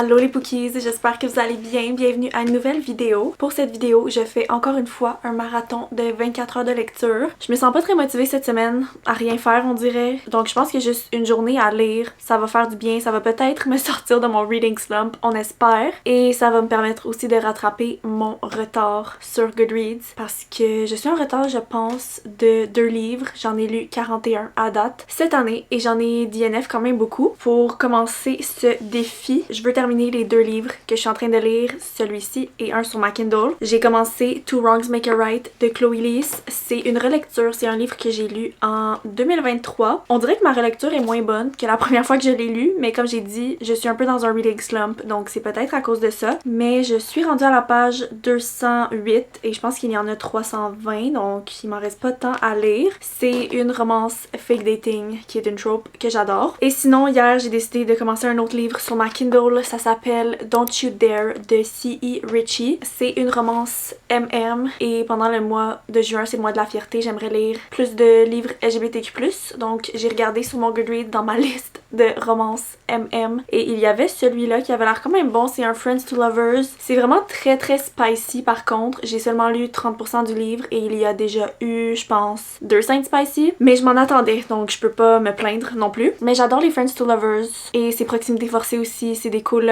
Allô les Pookies, j'espère que vous allez bien. Bienvenue à une nouvelle vidéo. Pour cette vidéo, je fais encore une fois un marathon de 24 heures de lecture. Je me sens pas très motivée cette semaine à rien faire, on dirait. Donc je pense que juste une journée à lire, ça va faire du bien. Ça va peut-être me sortir de mon reading slump, on espère. Et ça va me permettre aussi de rattraper mon retard sur Goodreads. Parce que je suis en retard, je pense, de 2 livres. J'en ai lu 41 à date cette année et j'en ai DNF quand même beaucoup. Pour commencer ce défi, je veux terminer les 2 livres que je suis en train de lire, celui-ci et un sur ma Kindle. J'ai commencé Two Wrongs Make a Right de Chloe Leese. C'est une relecture, c'est un livre que j'ai lu en 2023. On dirait que ma relecture est moins bonne que la première fois que je l'ai lu, mais comme j'ai dit, je suis un peu dans un reading slump, donc c'est peut-être à cause de ça. Mais je suis rendue à la page 208 et je pense qu'il y en a 320, donc il m'en reste pas tant à lire. C'est une romance fake dating qui est une trope que j'adore. Et sinon, hier, j'ai décidé de commencer un autre livre sur ma Kindle. Ça s'appelle Don't You Dare de C.E. Richie. C'est une romance MM et pendant le mois de juin, c'est le mois de la fierté, j'aimerais lire plus de livres LGBTQ+. Donc j'ai regardé sur mon Goodreads dans ma liste de romances MM et il y avait celui-là qui avait l'air quand même bon. C'est un Friends to Lovers. C'est vraiment très spicy par contre. J'ai seulement lu 30% du livre et il y a déjà eu, je pense, 2 scènes spicy. Mais je m'en attendais, donc je peux pas me plaindre non plus. Mais j'adore les Friends to Lovers et c'est proximité forcée aussi. C'est des colocs.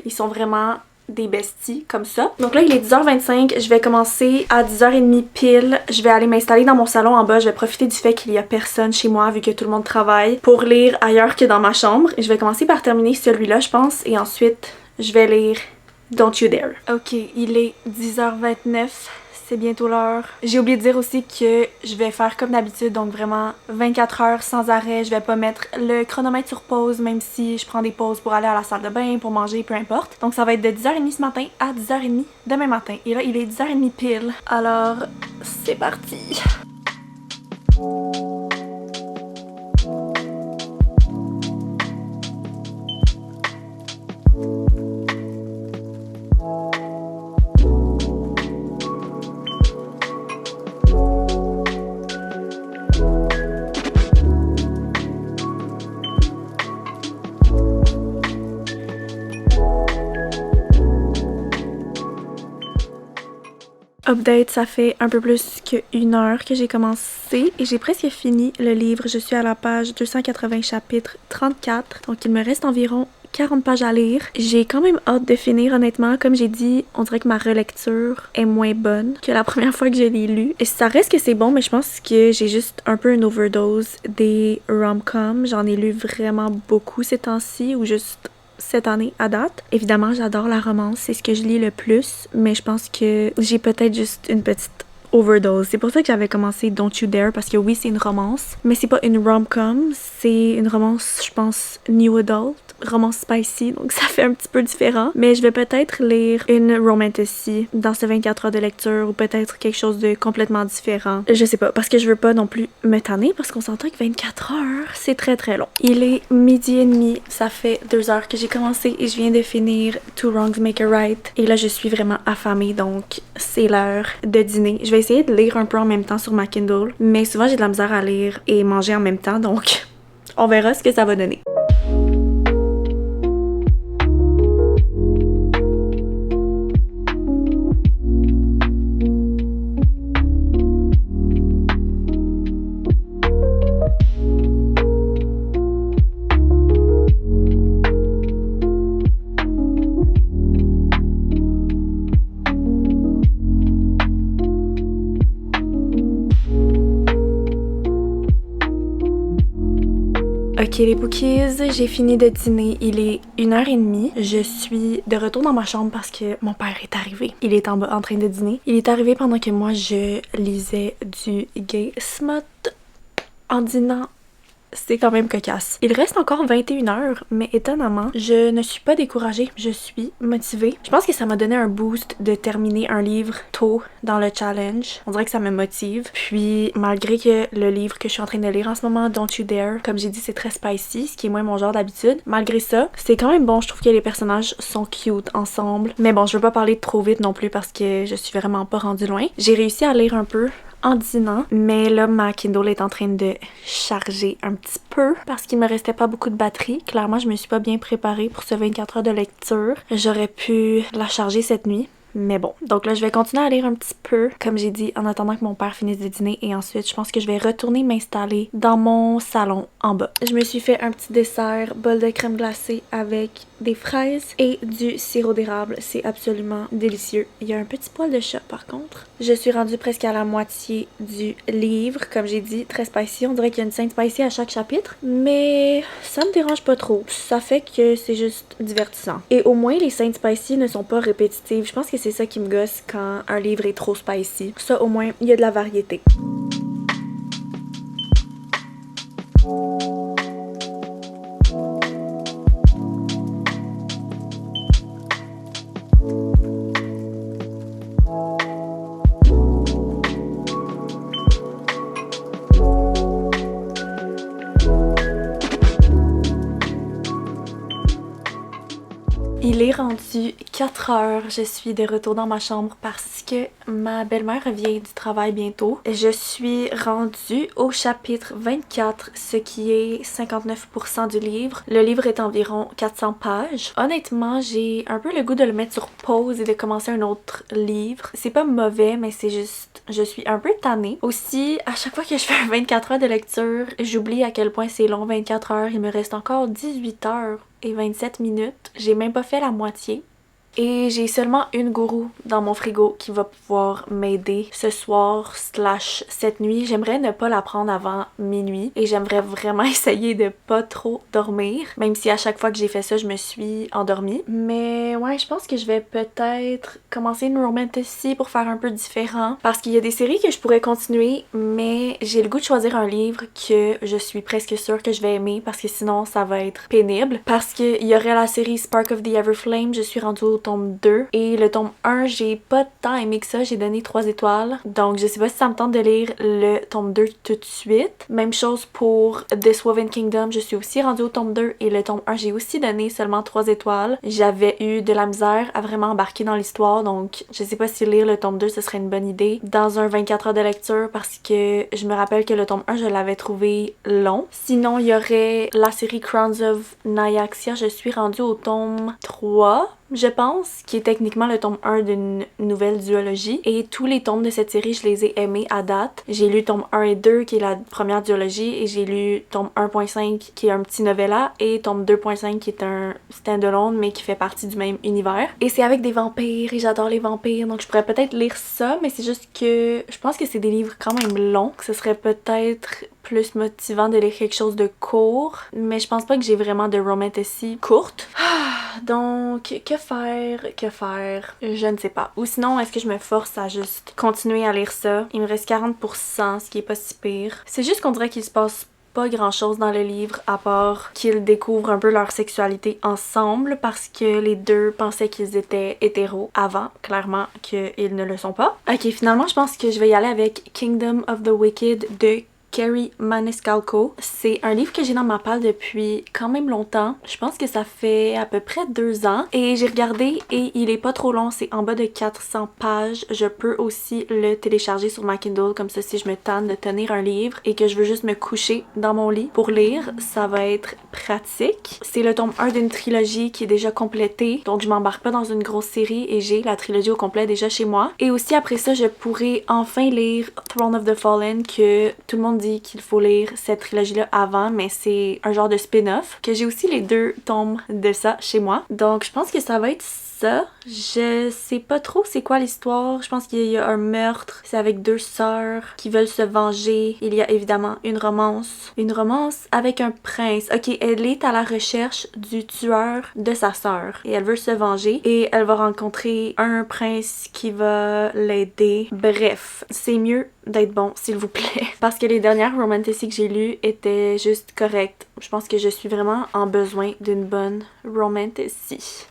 Ils sont vraiment des besties comme ça. Donc là il est 10h25, je vais commencer à 10h30 pile. Je vais aller m'installer dans mon salon en bas, je vais profiter du fait qu'il y a personne chez moi vu que tout le monde travaille pour lire ailleurs que dans ma chambre. Et je vais commencer par terminer celui-là je pense et ensuite je vais lire Don't You Dare. Ok, il est 10h29. C'est bientôt l'heure. J'ai oublié de dire aussi que je vais faire comme d'habitude, donc vraiment 24 heures sans arrêt. Je vais pas mettre le chronomètre sur pause, même si je prends des pauses pour aller à la salle de bain, pour manger, peu importe. Donc ça va être de 10h30 ce matin à 10h30 demain matin. Et là, il est 10h30 pile. Alors, c'est parti! Update, ça fait un peu plus qu'une heure que j'ai commencé et j'ai presque fini le livre. Je suis à la page 280 chapitre 34, donc il me reste environ 40 pages à lire. J'ai quand même hâte de finir honnêtement. Comme j'ai dit, on dirait que ma relecture est moins bonne que la première fois que je l'ai lu. Et ça reste que c'est bon, mais je pense que j'ai juste un peu une overdose des rom-coms. J'en ai lu vraiment beaucoup ces temps-ci ou juste cette année à date. Évidemment, j'adore la romance, c'est ce que je lis le plus, mais je pense que j'ai peut-être juste une petite overdose. C'est pour ça que j'avais commencé Don't You Dare, parce que oui, c'est une romance, mais c'est pas une rom-com, c'est une romance, je pense, new adult, romance spicy, donc ça fait un petit peu différent. Mais je vais peut-être lire une romantasy dans ce 24 heures de lecture ou peut-être quelque chose de complètement différent. Je sais pas, parce que je veux pas non plus me tanner, parce qu'on s'entend que 24 heures, c'est très long. Il est 12h30, ça fait 2 heures que j'ai commencé et je viens de finir Two Wrongs Make a Right. Et là, je suis vraiment affamée, donc c'est l'heure de dîner. Je vais essayer de lire un peu en même temps sur ma Kindle, mais souvent j'ai de la misère à lire et manger en même temps, donc on verra ce que ça va donner. Ok les Pookies, j'ai fini de dîner, il est 1h30. Je suis de retour dans ma chambre parce que mon père est arrivé. Il est en bas en train de dîner. Il est arrivé pendant que moi je lisais du gay smut en dînant. C'est quand même cocasse. Il reste encore 21h, mais étonnamment, je ne suis pas découragée. Je suis motivée. Je pense que ça m'a donné un boost de terminer un livre tôt dans le challenge. On dirait que ça me motive. Puis, malgré que le livre que je suis en train de lire en ce moment, Don't You Dare, comme j'ai dit, c'est très spicy, ce qui est moins mon genre d'habitude. Malgré ça, c'est quand même bon. Je trouve que les personnages sont cute ensemble. Mais bon, je veux pas parler trop vite non plus parce que je suis vraiment pas rendue loin. J'ai réussi à lire un peu en dînant. Mais là, ma Kindle est en train de charger un petit peu parce qu'il me restait pas beaucoup de batterie. Clairement, je me suis pas bien préparée pour ce 24 heures de lecture. J'aurais pu la charger cette nuit. Mais bon, donc là je vais continuer à lire un petit peu, comme j'ai dit, en attendant que mon père finisse de dîner, et ensuite je pense que je vais retourner m'installer dans mon salon en bas. Je me suis fait un petit dessert, bol de crème glacée avec des fraises et du sirop d'érable. C'est absolument délicieux. Il y a un petit poil de chat par contre. Je suis rendue presque à la moitié du livre, comme j'ai dit, très spicy. On dirait qu'il y a une scène spicy à chaque chapitre, mais ça me dérange pas trop. Ça fait que c'est juste divertissant. Et au moins les scènes spicy ne sont pas répétitives. Je pense que c'est ça qui me gosse quand un livre est trop spicy. Ça, au moins, il y a de la variété. Il est rendu 4 heures, je suis de retour dans ma chambre parce que ma belle-mère revient du travail bientôt. Je suis rendue au chapitre 24, ce qui est 59% du livre. Le livre est environ 400 pages. Honnêtement, j'ai un peu le goût de le mettre sur pause et de commencer un autre livre. C'est pas mauvais, mais c'est juste, je suis un peu tannée. Aussi, à chaque fois que je fais un 24 heures de lecture, j'oublie à quel point c'est long 24 heures. Il me reste encore 18 heures et 27 minutes. J'ai même pas fait la moitié. Et j'ai seulement une gourou dans mon frigo qui va pouvoir m'aider ce soir / cette nuit. J'aimerais ne pas la prendre avant minuit et j'aimerais vraiment essayer de pas trop dormir, même si à chaque fois que j'ai fait ça, je me suis endormie. Mais ouais, je pense que je vais peut-être commencer une romantasy pour faire un peu différent parce qu'il y a des séries que je pourrais continuer, mais j'ai le goût de choisir un livre que je suis presque sûre que je vais aimer parce que sinon ça va être pénible. Parce qu'il y aurait la série Spark of the Everflame, je suis rendue au tome 2 et le tome 1 j'ai pas tant aimé que ça, j'ai donné 3 étoiles, donc je sais pas si ça me tente de lire le tome 2 tout de suite. Même chose pour This Woven Kingdom, je suis aussi rendue au tome 2 et le tome 1 j'ai aussi donné seulement 3 étoiles. J'avais eu de la misère à vraiment embarquer dans l'histoire, donc je sais pas si lire le tome 2 ce serait une bonne idée dans un 24 heures de lecture parce que je me rappelle que le tome 1 je l'avais trouvé long. Sinon il y aurait la série Crowns of Nyaxia, je suis rendue au tome 3 je pense, qui est techniquement le tome 1 d'une nouvelle duologie. Et tous les tomes de cette série, je les ai aimés à date. J'ai lu tome 1 et 2, qui est la première duologie, et j'ai lu tome 1.5, qui est un petit novella, et tome 2.5, qui est un stand-alone, mais qui fait partie du même univers. Et c'est avec des vampires, et j'adore les vampires, donc je pourrais peut-être lire ça, mais c'est juste que je pense que c'est des livres quand même longs, que ce serait peut-être plus motivant de lire quelque chose de court, mais je pense pas que j'ai vraiment de romantasy courte. Donc, que faire? Je ne sais pas. Ou sinon, est-ce que je me force à juste continuer à lire ça? Il me reste 40%, ce qui est pas si pire. C'est juste qu'on dirait qu'il se passe pas grand chose dans le livre à part qu'ils découvrent un peu leur sexualité ensemble parce que les deux pensaient qu'ils étaient hétéros avant, clairement qu'ils ne le sont pas. Ok, finalement je pense que je vais y aller avec Kingdom of the Wicked de Kerri Maniscalco. C'est un livre que j'ai dans ma palle depuis quand même longtemps. Je pense que ça fait à peu près 2 ans. Et j'ai regardé et il est pas trop long. C'est en bas de 400 pages. Je peux aussi le télécharger sur ma Kindle. Comme ça, si je me tanne de tenir un livre et que je veux juste me coucher dans mon lit pour lire, ça va être pratique. C'est le tome 1 d'une trilogie qui est déjà complétée. Donc je m'embarque pas dans une grosse série et j'ai la trilogie au complet déjà chez moi. Et aussi après ça, je pourrais enfin lire Throne of the Fallen que tout le monde dit qu'il faut lire cette trilogie-là avant, mais c'est un genre de spin-off, que j'ai aussi les 2 tomes de ça chez moi. Donc je pense que ça va être ça. Je sais pas trop c'est quoi l'histoire. Je pense qu'il y a un meurtre. C'est avec 2 sœurs qui veulent se venger. Il y a évidemment une romance. Une romance avec un prince. Ok, elle est à la recherche du tueur de sa sœur. Et elle veut se venger. Et elle va rencontrer un prince qui va l'aider. Bref, c'est mieux d'être bon, s'il vous plaît. Parce que les dernières romantasy que j'ai lues étaient juste correctes. Je pense que je suis vraiment en besoin d'une bonne romantasy.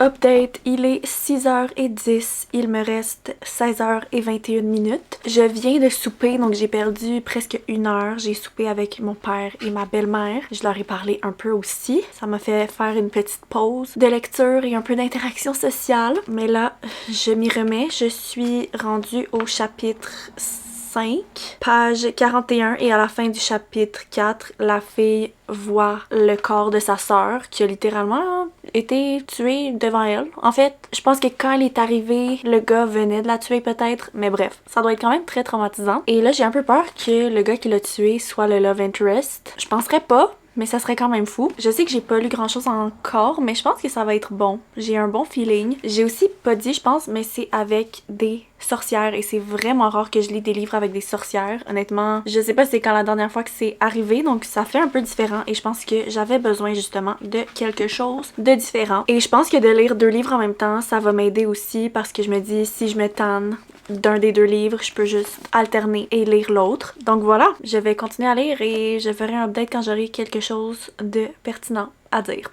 Update, il est 6h10, il me reste 16h21. Je viens de souper, donc j'ai perdu presque 1 heure. J'ai soupé avec mon père et ma belle-mère. Je leur ai parlé un peu aussi. Ça m'a fait faire une petite pause de lecture et un peu d'interaction sociale. Mais là, je m'y remets. Je suis rendue au chapitre 5, page 41, et à la fin du chapitre 4, la fille voit le corps de sa sœur qui a littéralement été tuée devant elle. En fait, je pense que quand elle est arrivée, le gars venait de la tuer peut-être, mais bref, ça doit être quand même très traumatisant. Et là, j'ai un peu peur que le gars qui l'a tué soit le love interest. Je penserais pas, mais ça serait quand même fou. Je sais que j'ai pas lu grand chose encore, mais je pense que ça va être bon. J'ai un bon feeling. J'ai aussi pas dit, je pense, mais c'est avec des sorcières et c'est vraiment rare que je lis des livres avec des sorcières. Honnêtement, je sais pas c'est quand la dernière fois que c'est arrivé, donc ça fait un peu différent et je pense que j'avais besoin justement de quelque chose de différent. Et je pense que de lire 2 livres en même temps, ça va m'aider aussi parce que je me dis si je me tanne d'un des 2 livres, je peux juste alterner et lire l'autre. Donc voilà, je vais continuer à lire et je ferai un update quand j'aurai quelque chose de pertinent à dire.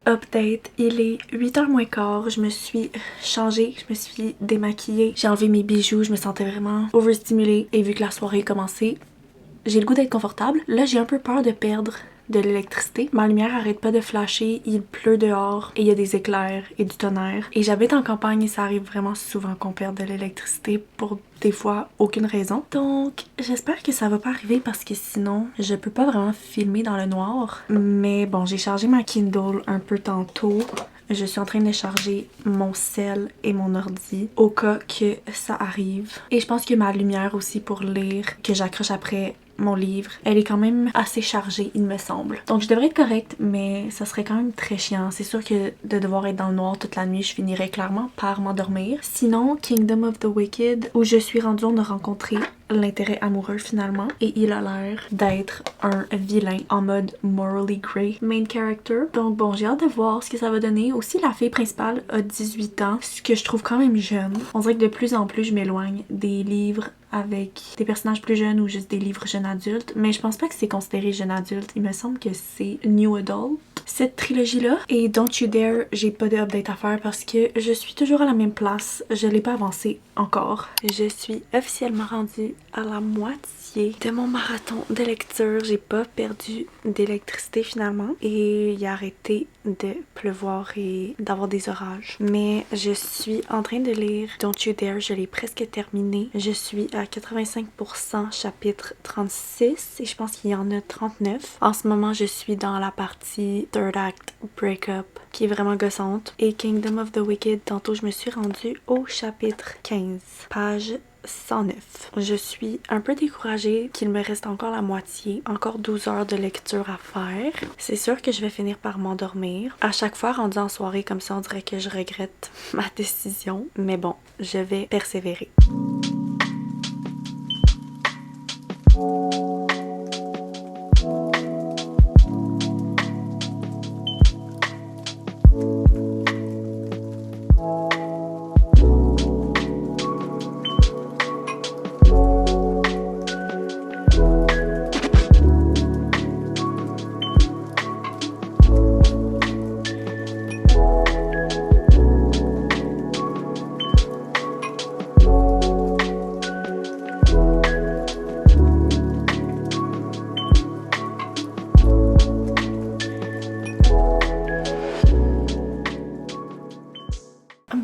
Update, il est 8h moins quart, je me suis changée, je me suis démaquillée, j'ai enlevé mes bijoux, je me sentais vraiment overstimulée et vu que la soirée est commencée, j'ai le goût d'être confortable. Là, j'ai un peu peur de perdre de l'électricité. Ma lumière arrête pas de flasher, il pleut dehors et il y a des éclairs et du tonnerre. Et j'habite en campagne et ça arrive vraiment souvent qu'on perde de l'électricité pour des fois aucune raison. Donc, j'espère que ça va pas arriver parce que sinon, je peux pas vraiment filmer dans le noir. Mais bon, j'ai chargé ma Kindle un peu tantôt. Je suis en train de charger mon cell et mon ordi au cas que ça arrive. Et je pense que ma lumière aussi pour lire, que j'accroche après mon livre, elle est quand même assez chargée, il me semble. Donc je devrais être correcte, mais ça serait quand même très chiant. C'est sûr que de devoir être dans le noir toute la nuit, je finirais clairement par m'endormir. Sinon, Kingdom of the Wicked, où je suis rendue, on a rencontré l'intérêt amoureux finalement, et il a l'air d'être un vilain en mode morally grey main character. Donc bon, j'ai hâte de voir ce que ça va donner. Aussi, la fille principale a 18 ans, ce que je trouve quand même jeune. On dirait que de plus en plus je m'éloigne des livres avec des personnages plus jeunes ou juste des livres jeunes adultes, mais je pense pas que c'est considéré jeune adulte, il me semble que c'est new adult, cette trilogie-là. Et Don't You Dare, j'ai pas de update à faire parce que je suis toujours à la même place, je l'ai pas avancé encore. Je suis officiellement rendue à la moitié de mon marathon de lecture, j'ai pas perdu d'électricité finalement et il a arrêté de pleuvoir et d'avoir des orages. Mais je suis en train de lire Don't You Dare, je l'ai presque terminé. Je suis à 85% chapitre 36 et je pense qu'il y en a 39. En ce moment, je suis dans la partie Third Act Breakup qui est vraiment gossante. Et Kingdom of the Wicked, tantôt je me suis rendue au chapitre 15, page 109. Je suis un peu découragée qu'il me reste encore la moitié, encore 12 heures de lecture à faire. C'est sûr que je vais finir par m'endormir. À chaque fois rendue en soirée comme ça, on dirait que je regrette ma décision. Mais bon, je vais persévérer.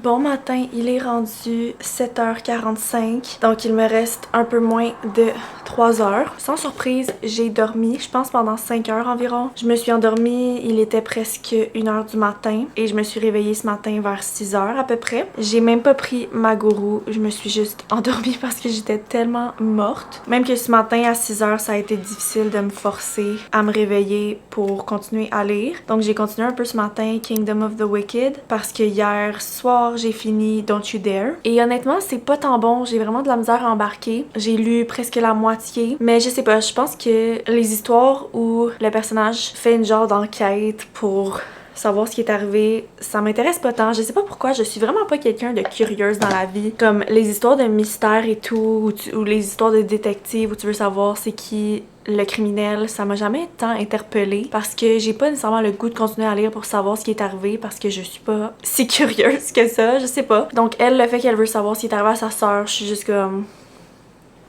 Bon matin, il est rendu 7h45, donc il me reste un peu moins de 3 heures. Sans surprise, j'ai dormi, je pense pendant 5 heures environ. Je me suis endormie, il était presque 1 heure du matin et je me suis réveillée ce matin vers 6 heures à peu près. J'ai même pas pris ma gourou, je me suis juste endormie parce que j'étais tellement morte. Même que ce matin à 6 heures, ça a été difficile de me forcer à me réveiller pour continuer à lire. Donc j'ai continué un peu ce matin Kingdom of the Wicked parce que hier soir, j'ai fini Don't You Dare. Et honnêtement, c'est pas tant bon, j'ai vraiment de la misère à embarquer. J'ai lu presque la moitié, mais je sais pas, je pense que les histoires où le personnage fait une genre d'enquête pour savoir ce qui est arrivé, ça m'intéresse pas tant. Je sais pas pourquoi, je suis vraiment pas quelqu'un de curieuse dans la vie. Comme les histoires de mystère et tout, ou les histoires de détective où tu veux savoir c'est qui le criminel, ça m'a jamais tant interpellée parce que j'ai pas nécessairement le goût de continuer à lire pour savoir ce qui est arrivé parce que je suis pas si curieuse que ça, je sais pas. Donc elle, le fait qu'elle veut savoir ce qui est arrivé à sa sœur, je suis juste comme...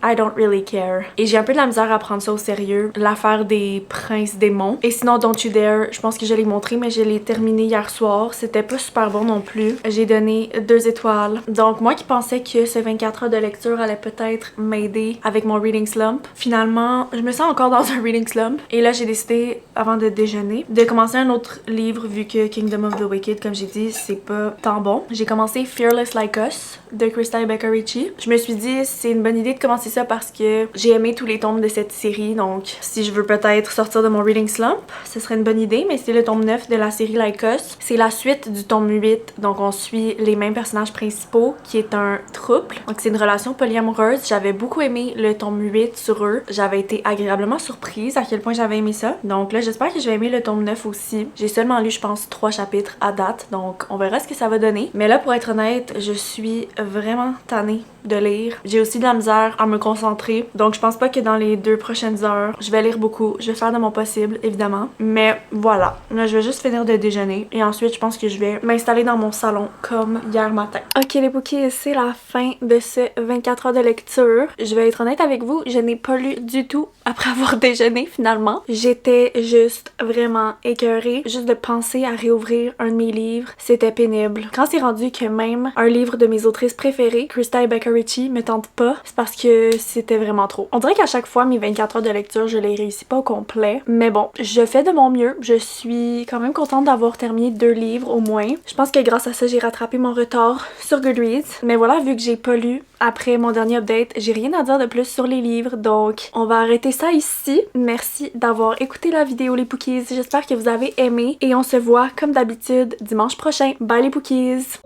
I don't really care. Et j'ai un peu de la misère à prendre ça au sérieux, l'affaire des princes démons. Et sinon, Don't You Dare, je pense que je l'ai montré, mais je l'ai terminé hier soir. C'était pas super bon non plus. J'ai donné 2 étoiles. Donc moi qui pensais que ce 24 heures de lecture allait peut-être m'aider avec mon reading slump, finalement, je me sens encore dans un reading slump. Et là, j'ai décidé, avant de déjeuner, de commencer un autre livre vu que Kingdom of the Wicked, comme j'ai dit, c'est pas tant bon. J'ai commencé Fearless Like Us de Krista Becker-Ritchie. Je me suis dit, c'est une bonne idée de commencer ça parce que j'ai aimé tous les tomes de cette série, donc si je veux peut-être sortir de mon reading slump, ce serait une bonne idée, mais c'est le tome 9 de la série Like Us. C'est la suite du tome 8, donc on suit les mêmes personnages principaux, qui est un couple, donc c'est une relation polyamoureuse. J'avais beaucoup aimé le tome 8 sur eux, j'avais été agréablement surprise à quel point j'avais aimé ça, donc là j'espère que je vais aimer le tome 9 aussi. J'ai seulement lu je pense 3 chapitres à date, donc on verra ce que ça va donner, mais là pour être honnête, je suis vraiment tannée de lire. J'ai aussi de la misère à me concentrer, donc je pense pas que dans les 2 prochaines heures, je vais lire beaucoup. Je vais faire de mon possible, évidemment. Mais voilà, là je vais juste finir de déjeuner et ensuite je pense que je vais m'installer dans mon salon comme hier matin. Ok les bookies, c'est la fin de ce 24 heures de lecture. Je vais être honnête avec vous, je n'ai pas lu du tout après avoir déjeuné finalement. J'étais juste vraiment écœurée. Juste de penser à réouvrir un de mes livres, c'était pénible. Quand c'est rendu que même un livre de mes autrices préférées, Krista Becker-Ritchie, me tente pas, c'est parce que c'était vraiment trop. On dirait qu'à chaque fois, mes 24 heures de lecture, je les réussis pas au complet. Mais bon, je fais de mon mieux. Je suis quand même contente d'avoir terminé 2 livres au moins. Je pense que grâce à ça, j'ai rattrapé mon retard sur Goodreads. Mais voilà, vu que j'ai pas lu après mon dernier update, j'ai rien à dire de plus sur les livres. Donc, on va arrêter ça ici. Merci d'avoir écouté la vidéo les Pookies. J'espère que vous avez aimé. Et on se voit comme d'habitude dimanche prochain. Bye les Pookies!